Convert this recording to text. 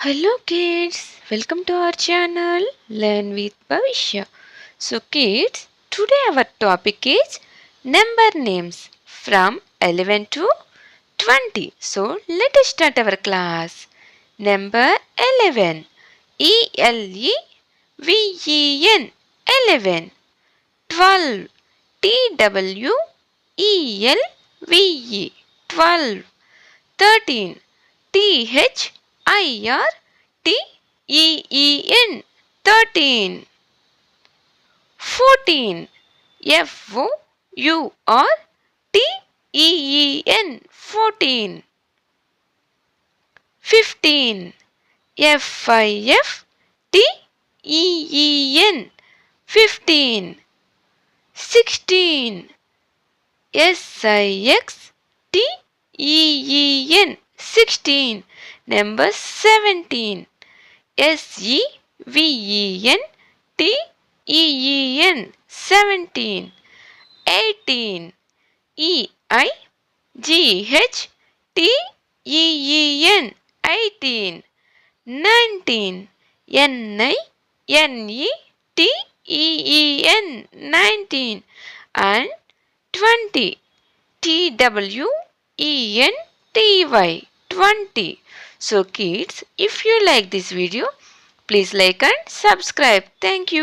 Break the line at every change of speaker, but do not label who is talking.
Hello kids, welcome to our channel Learn with Bhavishya. So kids, today our topic is number names from 11 to 20. So let us start our class. Number 11, E-L-E-V-E-N, 11. 12, T-W-E-L-V-E, 12. 13, THIRTEEN, 13. 14, FOURTEEN, 14. 15, FIFTEEN, 15. 16, SIXTEEN, 16. Number 17, SEVENTEEN, 17. 18, EIGHTEEN, 18. 19, NINETEEN, 19. And 20, TWENTY, 20. So kids, if you like this video, please like and subscribe. Thank you.